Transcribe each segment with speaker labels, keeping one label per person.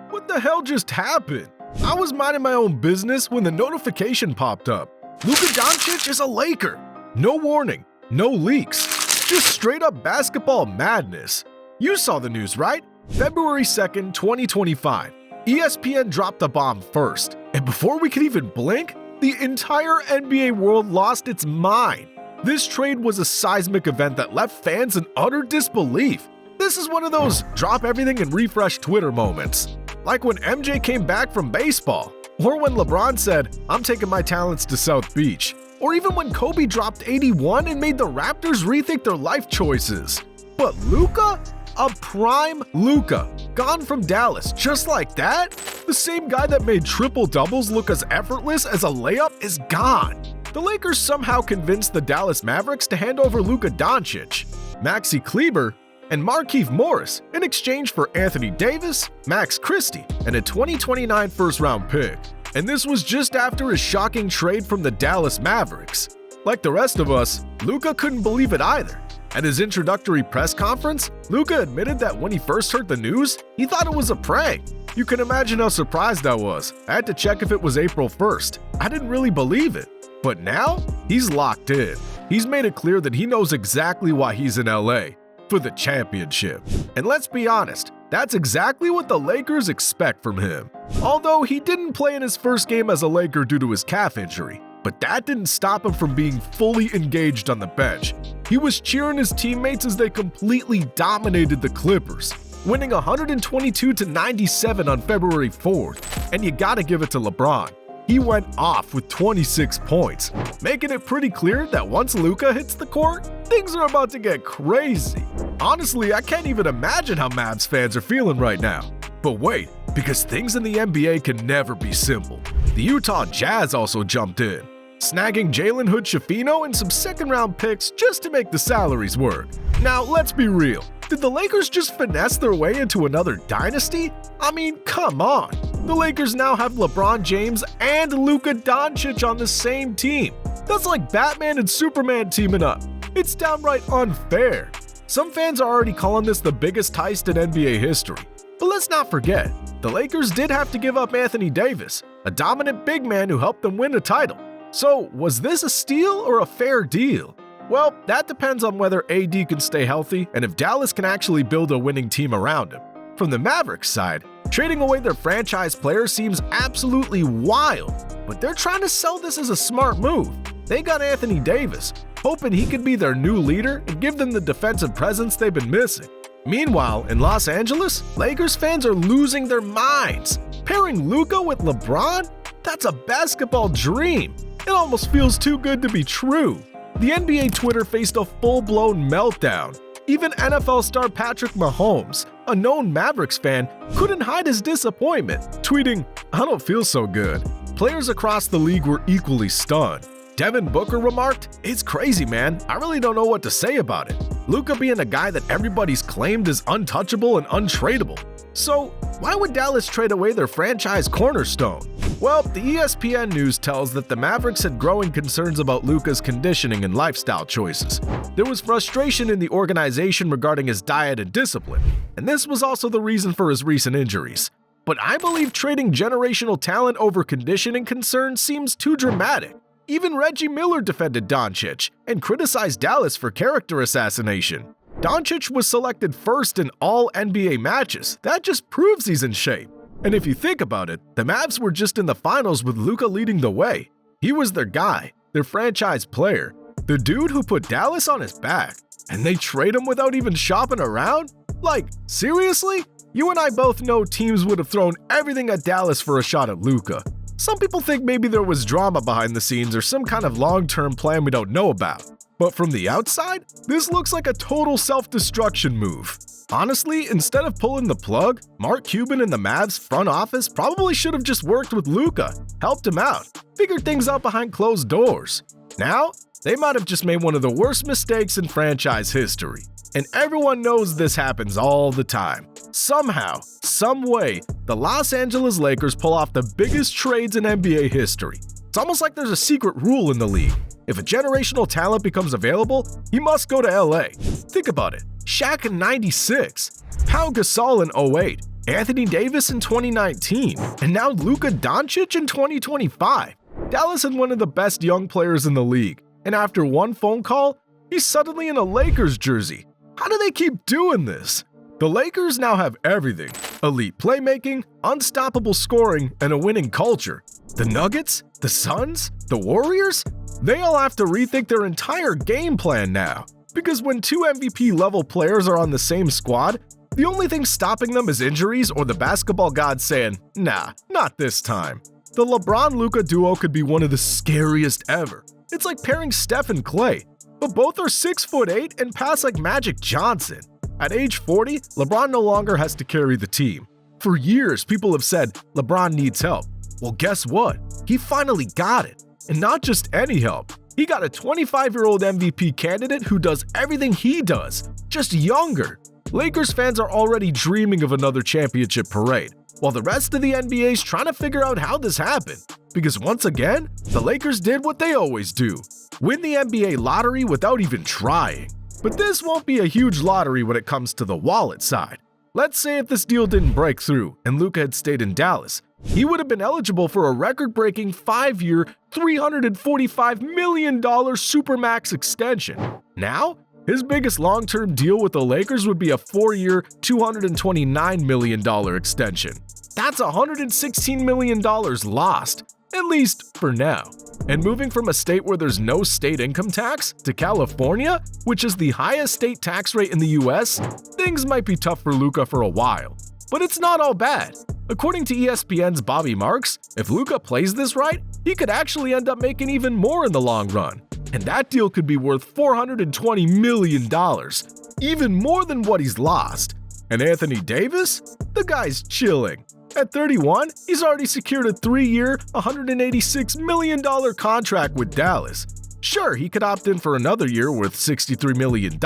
Speaker 1: What the hell just happened? I was minding my own business when the notification popped up. Luka Doncic is a Laker. No warning, no leaks, just straight up basketball madness. You saw the news, right? February 2nd, 2025. ESPN dropped the bomb first, and before we could even blink, the entire NBA world lost its mind. This trade was a seismic event that left fans in utter disbelief. This is one of those drop everything and refresh Twitter moments. Like when MJ came back from baseball, or when LeBron said, "I'm taking my talents to South Beach," or even when Kobe dropped 81 and made the Raptors rethink their life choices. But Luka? A prime Luka, gone from Dallas just like that? The same guy that made triple-doubles look as effortless as a layup is gone. The Lakers somehow convinced the Dallas Mavericks to hand over Luka Doncic, Maxi Kleber, and Markieff Morris in exchange for Anthony Davis, Max Christie, and a 2029 first-round pick. And this was just after his shocking trade from the Dallas Mavericks. Like the rest of us, Luka couldn't believe it either. At his introductory press conference, Luka admitted that when he first heard the news, he thought it was a prank. You can imagine how surprised I was. I had to check if it was April 1st. I didn't really believe it. But now, he's locked in. He's made it clear that he knows exactly why he's in LA. For the championship. And let's be honest, that's exactly what the Lakers expect from him. Although he didn't play in his first game as a Laker due to his calf injury. But that didn't stop him from being fully engaged on the bench. He was cheering his teammates as they completely dominated the Clippers, winning 122-97 on February 4th. And you gotta give it to LeBron. He went off with 26 points, making it pretty clear that once Luka hits the court, things are about to get crazy. Honestly, I can't even imagine how Mavs fans are feeling right now. But wait, because things in the NBA can never be simple. The Utah Jazz also jumped in, snagging Jalen Hood-Schifino and some second-round picks just to make the salaries work. Now, let's be real. Did the Lakers just finesse their way into another dynasty? I mean, come on. The Lakers now have LeBron James and Luka Doncic on the same team. That's like Batman and Superman teaming up. It's downright unfair. Some fans are already calling this the biggest heist in NBA history. But let's not forget, the Lakers did have to give up Anthony Davis, a dominant big man who helped them win a title. So, was this a steal or a fair deal? Well, that depends on whether AD can stay healthy and if Dallas can actually build a winning team around him. From the Mavericks side, trading away their franchise player seems absolutely wild, but they're trying to sell this as a smart move. They got Anthony Davis, hoping he could be their new leader and give them the defensive presence they've been missing. Meanwhile, in Los Angeles, Lakers fans are losing their minds. Pairing Luka with LeBron? That's a basketball dream. It almost feels too good to be true. The NBA Twitter faced a full-blown meltdown. Even NFL star Patrick Mahomes, a known Mavericks fan, couldn't hide his disappointment, tweeting, "I don't feel so good." Players across the league were equally stunned. Devin Booker remarked, "It's crazy, man. I really don't know what to say about it. Luka being a guy that everybody's claimed is untouchable and untradeable. So, why would Dallas trade away their franchise cornerstone?" Well, the ESPN news tells that the Mavericks had growing concerns about Luka's conditioning and lifestyle choices. There was frustration in the organization regarding his diet and discipline, and this was also the reason for his recent injuries. But I believe trading generational talent over conditioning concerns seems too dramatic. Even Reggie Miller defended Doncic and criticized Dallas for character assassination. Doncic was selected first in all NBA matches. That just proves he's in shape. And if you think about it, the Mavs were just in the finals with Luka leading the way. He was their guy, their franchise player, the dude who put Dallas on his back. And they trade him without even shopping around? Like, seriously? You and I both know teams would have thrown everything at Dallas for a shot at Luka. Some people think maybe there was drama behind the scenes or some kind of long-term plan we don't know about. But from the outside, this looks like a total self-destruction move. Honestly, instead of pulling the plug, Mark Cuban and the Mavs front office probably should have just worked with Luka, helped him out, figured things out behind closed doors. Now, they might have just made one of the worst mistakes in franchise history. And everyone knows this happens all the time. Somehow, some way, the Los Angeles Lakers pull off the biggest trades in NBA history. It's almost like there's a secret rule in the league. If a generational talent becomes available, he must go to LA. Think about it. Shaq in '96, Pau Gasol in '08, Anthony Davis in 2019, and now Luka Doncic in 2025. Dallas had one of the best young players in the league, and after one phone call, he's suddenly in a Lakers jersey. How do they keep doing this? The Lakers now have everything: elite playmaking, unstoppable scoring, and a winning culture. The Nuggets, the Suns, the Warriors, they all have to rethink their entire game plan now. Because when two MVP-level players are on the same squad, the only thing stopping them is injuries or the basketball gods saying, nah, not this time. The LeBron-Luka duo could be one of the scariest ever. It's like pairing Steph and Clay, but both are 6'8" and pass like Magic Johnson. At age 40, LeBron no longer has to carry the team. For years, people have said LeBron needs help. Well, guess what? He finally got it. And not just any help. He got a 25-year-old MVP candidate who does everything he does, just younger. Lakers fans are already dreaming of another championship parade, while the rest of the NBA is trying to figure out how this happened. Because once again, the Lakers did what they always do: win the NBA lottery without even trying. But this won't be a huge lottery when it comes to the wallet side. Let's say if this deal didn't break through and Luka had stayed in Dallas, he would have been eligible for a record-breaking 5-year, $345 million Supermax extension. Now, his biggest long-term deal with the Lakers would be a 4-year, $229 million extension. That's $116 million lost, at least for now. And moving from a state where there's no state income tax to California, which is the highest state tax rate in the US, things might be tough for Luka for a while. But it's not all bad. According to ESPN's Bobby Marks, if Luka plays this right, he could actually end up making even more in the long run. And that deal could be worth $420 million, even more than what he's lost. And Anthony Davis? The guy's chilling. At 31, he's already secured a 3-year, $186 million contract with Dallas. Sure, he could opt in for another year worth $63 million.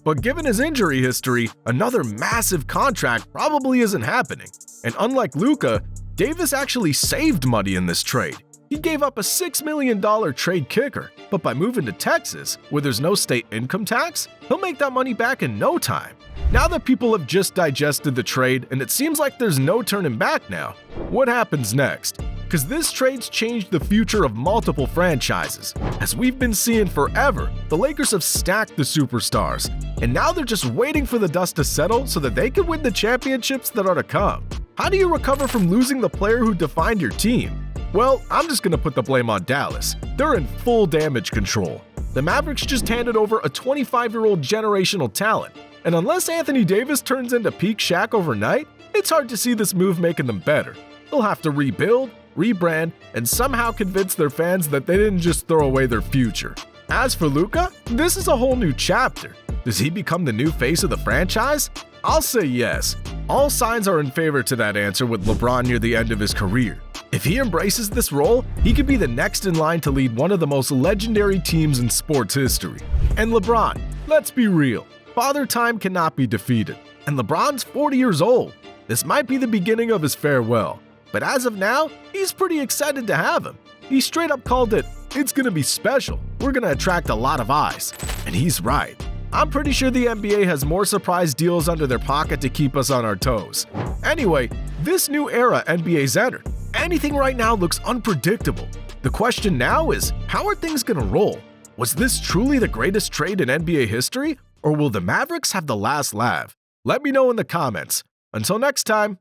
Speaker 1: But given his injury history, another massive contract probably isn't happening. And unlike Luka, Davis actually saved money in this trade. He gave up a $6 million trade kicker, but by moving to Texas, where there's no state income tax, he'll make that money back in no time. Now that people have just digested the trade and it seems like there's no turning back now, what happens next? Because this trade's changed the future of multiple franchises. As we've been seeing forever, the Lakers have stacked the superstars, and now they're just waiting for the dust to settle so that they can win the championships that are to come. How do you recover from losing the player who defined your team? Well, I'm just gonna put the blame on Dallas. They're in full damage control. The Mavericks just handed over a 25-year-old generational talent, and unless Anthony Davis turns into peak Shaq overnight, it's hard to see this move making them better. They'll have to rebuild, rebrand, and somehow convince their fans that they didn't just throw away their future. As for Luka, this is a whole new chapter. Does he become the new face of the franchise? I'll say yes. All signs are in favor to that answer with LeBron near the end of his career. If he embraces this role, he could be the next in line to lead one of the most legendary teams in sports history. And LeBron, let's be real, Father Time cannot be defeated. And LeBron's 40 years old. This might be the beginning of his farewell. But as of now, he's pretty excited to have him. He straight up called it, "It's gonna be special. We're gonna attract a lot of eyes." And he's right. I'm pretty sure the NBA has more surprise deals under their pocket to keep us on our toes. Anyway, this new era NBA's entered. Anything right now looks unpredictable. The question now is, how are things gonna roll? Was this truly the greatest trade in NBA history, or will the Mavericks have the last laugh? Let me know in the comments. Until next time.